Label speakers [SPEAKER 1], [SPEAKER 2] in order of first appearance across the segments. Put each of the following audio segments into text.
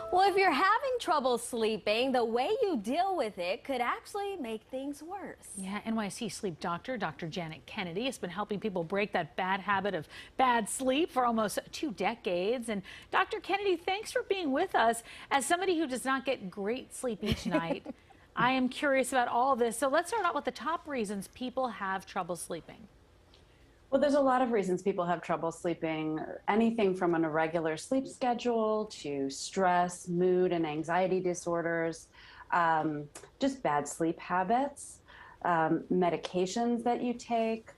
[SPEAKER 1] Well, if you're having trouble sleeping, the way you deal with it could actually make things worse.
[SPEAKER 2] Yeah, NYC sleep doctor, Dr. Janet Kennedy, has been helping people break that bad habit of bad sleep for almost 2 decades. And Dr. Kennedy, thanks for being with us. As somebody who does not get great sleep each night, I am curious about all of this. So let's start out with the top reasons people have trouble sleeping.
[SPEAKER 3] Well, there's a lot of reasons people have trouble sleeping, anything from an irregular sleep schedule to stress, mood and anxiety disorders, just bad sleep habits, medications that you take,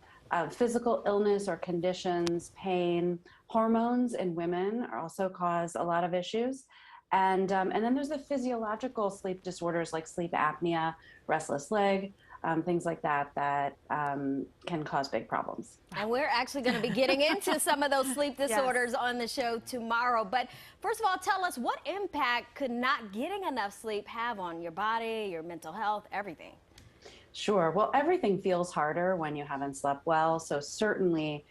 [SPEAKER 3] physical illness or conditions, pain, hormones in women also cause a lot of issues. And then there's the physiological sleep disorders like sleep apnea, restless leg, things like that can cause big problems.
[SPEAKER 1] And we're actually going to be getting into some of those sleep disorders on the show tomorrow. But first of all, tell us, what impact could not getting enough sleep have on your body, your mental health, everything?
[SPEAKER 3] Sure. Well, everything feels harder when you haven't slept well. So certainly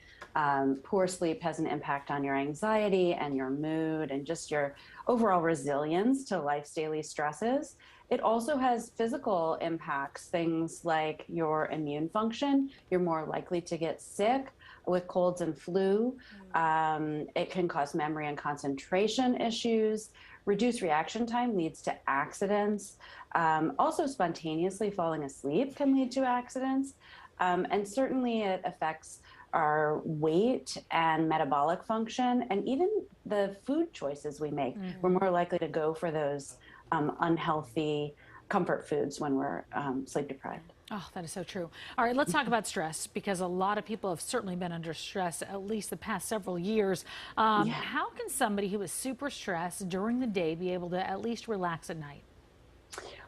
[SPEAKER 3] poor sleep has an impact on your anxiety and your mood and just your overall resilience to life's daily stresses. It also has physical impacts, things like your immune function. You're more likely to get sick with colds and flu. It can cause memory and concentration issues. Reduced reaction time leads to accidents. Also, spontaneously falling asleep can lead to accidents. And certainly it affects our weight and metabolic function, and even the food choices we make. We're more likely to go for those unhealthy comfort foods when we're sleep deprived.
[SPEAKER 2] Oh, that is so true. All right, let's talk about stress, because a lot of people have certainly been under stress at least the past several years. How can somebody who is super stressed during the day be able to at least relax at night?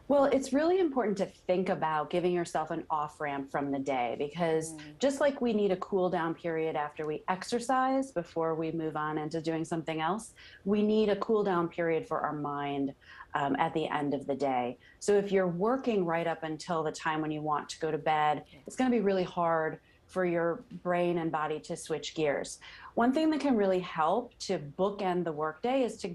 [SPEAKER 3] Well, it's really important to think about giving yourself an off ramp from the day, because just like we need a cool down period after we exercise before we move on into doing something else, we need a cool down period for our mind at the end of the day. So if you're working right up until the time when you want to go to bed, it's going to be really hard for your brain and body to switch gears. One thing that can really help to bookend the workday is to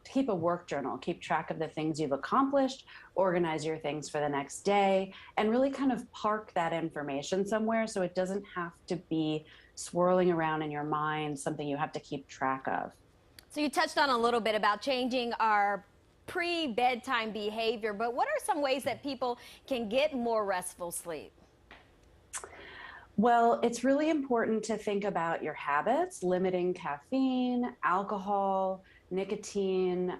[SPEAKER 3] keep a work journal, keep track of the things you've accomplished, organize your things for the next day, and really kind of park that information somewhere so it doesn't have to be swirling around in your mind, something you have to keep track of.
[SPEAKER 1] So you touched on a little bit about changing our pre-bedtime behavior, but what are some ways that people can get more restful sleep?
[SPEAKER 3] Well, it's really important to think about your habits, limiting caffeine, alcohol, nicotine,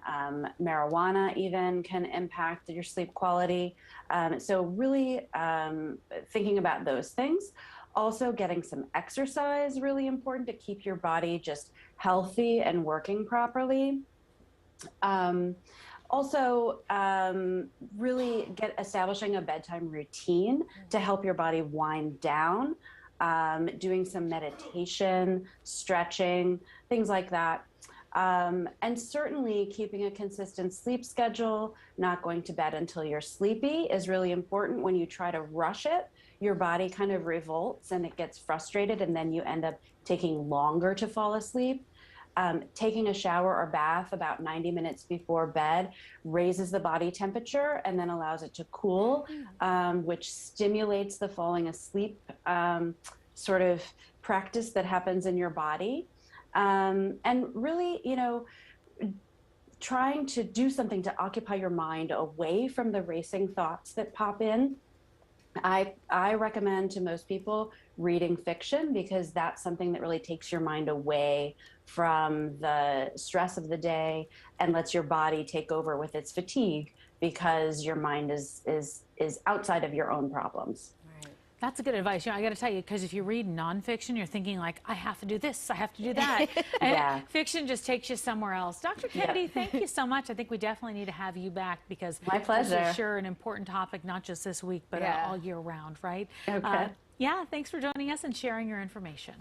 [SPEAKER 3] marijuana even can impact your sleep quality. So really thinking about those things. Also, getting some exercise, really important to keep your body just healthy and working properly. Also, really establishing a bedtime routine to help your body wind down, doing some meditation, stretching, things like that. And certainly keeping a consistent sleep schedule, not going to bed until you're sleepy is really important. When you try to rush it, your body kind of revolts and it gets frustrated, and then you end up taking longer to fall asleep. Taking a shower or bath about 90 minutes before bed raises the body temperature and then allows it to cool, which stimulates the falling asleep sort of practice that happens in your body. And really, trying to do something to occupy your mind away from the racing thoughts that pop in. I recommend to most people reading fiction, because that's something that really takes your mind away from the stress of the day and lets your body take over with its fatigue, because your mind is outside of your own problems.
[SPEAKER 2] That's a good advice. I got to tell you, because if you read nonfiction, you're thinking like, I have to do this, I have to do that. And fiction just takes you somewhere else. Dr. Kennedy, thank you so much. I think we definitely need to have you back, because
[SPEAKER 3] my pleasure.
[SPEAKER 2] This is sure an important topic, not just this week, but all year round, right?
[SPEAKER 3] Okay.
[SPEAKER 2] Yeah, thanks for joining us and sharing your information.